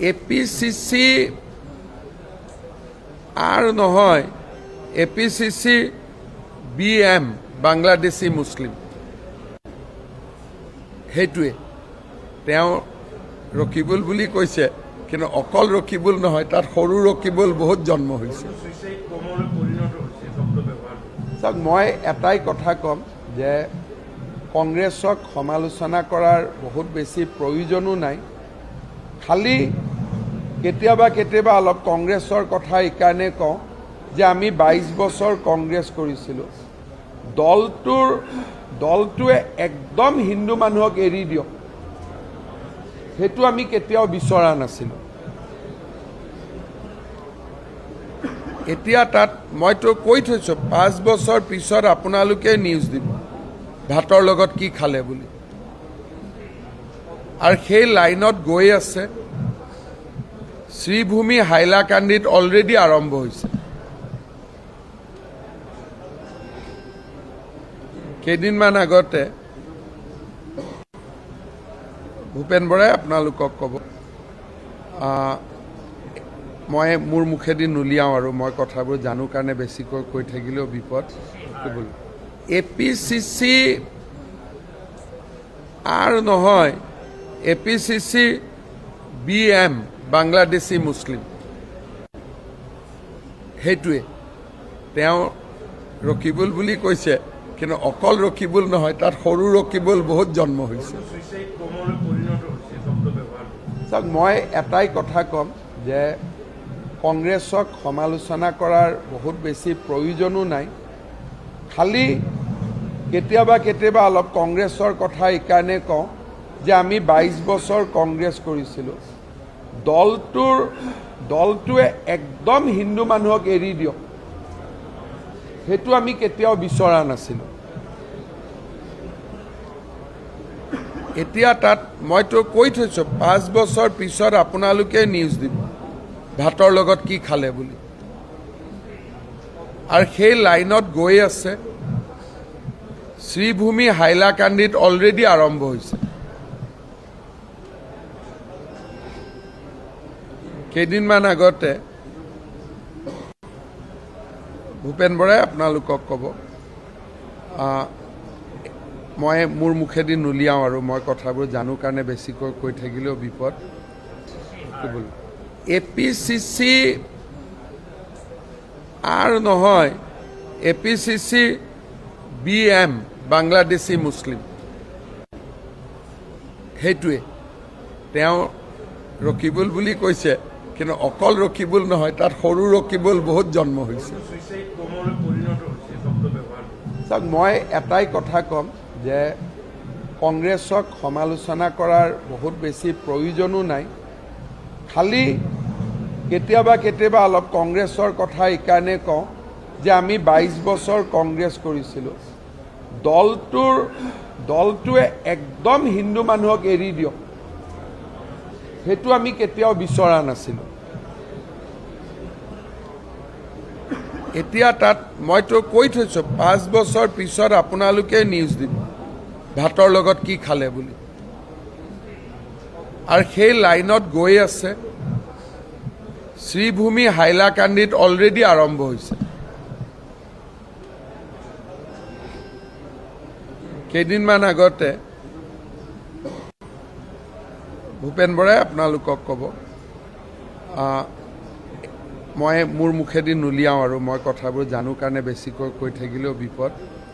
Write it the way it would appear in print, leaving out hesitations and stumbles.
APCC R নহয়, APCC BM Bangladeshi মুছলিম, সেইটোৱে তেওঁ ৰকিবুল বুলি কৈছে, কিন্তু অকল ৰকিবুল নহয়, তাত সৰু ৰকিবুল বহুত জন্ম হৈছে। চাওক, মই এটাই কথা ক'ম যে কংগ্ৰেছক সমালোচনা কৰাৰ বহুত বেছি প্ৰয়োজনো নাই। খালি কেতিয়াবা অলপ কংগ্ৰেছৰ কথা এইকাৰণে কওঁ যে আমি 22 বছৰ কংগ্ৰেছ কৰিছিলোঁ। দলটোৱে একদম হিন্দু মানুহক এৰি দিয়ক, সেইটো আমি কেতিয়াও বিচৰা নাছিলোঁ। এতিয়া তাত মইতো কৈ থৈছোঁ 5 বছৰ পিছত আপোনালোকে নিউজ দিব ভাতৰ লগত কি খালে বুলি, আৰু সেই লাইনত গৈ আছে। শ্ৰীভূমি হাইলাকান্দিত অলৰেডি আৰম্ভ হৈছে। কেইদিনমান আগতে ভূপেন বৰাই আপোনালোকক ক'ব, মই মোৰ মুখেদি নুলিয়াওঁ আৰু মই কথাবোৰ জানো কাৰণে বেছিকৈ কৈ থাকিলেও বিপদ। এপিচিচি আৰ নহয়, এপিচিচি BM বাংলাদেশী মুছলিম, সেইটোৱে তেওঁ ৰকিবুল বুলি কৈছে, কিন্তু অকল ৰকিবুল নহয়, তাত সৰু ৰকিবুল বহুত জন্ম হৈছে। চাওক, মই এটাই কথা ক'ম যে কংগ্ৰেছক সমালোচনা কৰাৰ বহুত বেছি প্ৰয়োজনো নাই। খালি কেতিয়াবা অলপ কংগ্ৰেছৰ কথা এইকাৰণে কওঁ যে আমি 22 বছৰ কংগ্ৰেছ কৰিছিলোঁ। দলটোৱে একদম হিন্দু মানুহক এৰি দিয়ক, সেইটো আমি কেতিয়াও বিচৰা নাছিলোঁ। এতিয়া তাত মইতো কৈ থৈছোঁ 5 বছৰ পিছত আপোনালোকে নিউজ দিব ভাতৰ লগত কি খালে বুলি, আৰু সেই লাইনত গৈ আছে। শ্ৰীভূমি হাইলাকান্দিত অলৰেডি আৰম্ভ হৈছে। কেইদিনমান আগতে ভূপেন বৰাই আপোনালোকক ক'ব, মই মোৰ মুখেদি নুলিয়াওঁ আৰু মই কথাবোৰ জানো কাৰণে বেছিকৈ কৈ থাকিলেও বিপদ। এপিচিচি আৰ নহয়, এপিচিচি BM বাংলাদেশী মুছলিম, সেইটোৱে তেওঁ ৰকিবুল বুলি কৈছে, কিন্তু অকল ৰকিবুল নহয়, তাত সৰু ৰকিবুল বহুত জন্ম হৈছে। চাওক, মই এটাই কথা ক'ম যে কংগ্ৰেছক সমালোচনা কৰাৰ বহুত বেছি প্ৰয়োজনো নাই। খালি কেতিয়াবা অলপ কংগ্ৰেছৰ কথা এইকাৰণে কওঁ যে আমি 22 বছৰ কংগ্ৰেছ কৰিছিলোঁ। দলটোৱে একদম হিন্দু মানুহক এৰি দিয়ক, সেইটো আমি কেতিয়াও বিচৰা নাছিলোঁ। এতিয়া তাত মইতো কৈ থৈছোঁ 5 বছৰ পিছত আপোনালোকে নিউজ দিব ভাতৰ লগত কি খালে বুলি, আৰু সেই লাইনত গৈ আছে। শ্ৰীভূমি হাইলাকান্দিত অলৰেডি আৰম্ভ হৈছে। কেইদিনমান আগতে ভূপেন বৰাই আপোনালোকক ক'ব, মই মোৰ মুখেদি নুলিয়াওঁ আৰু মই কথাবোৰ জানো কাৰণে বেছিকৈ কৈ থাকিলেও বিপদ।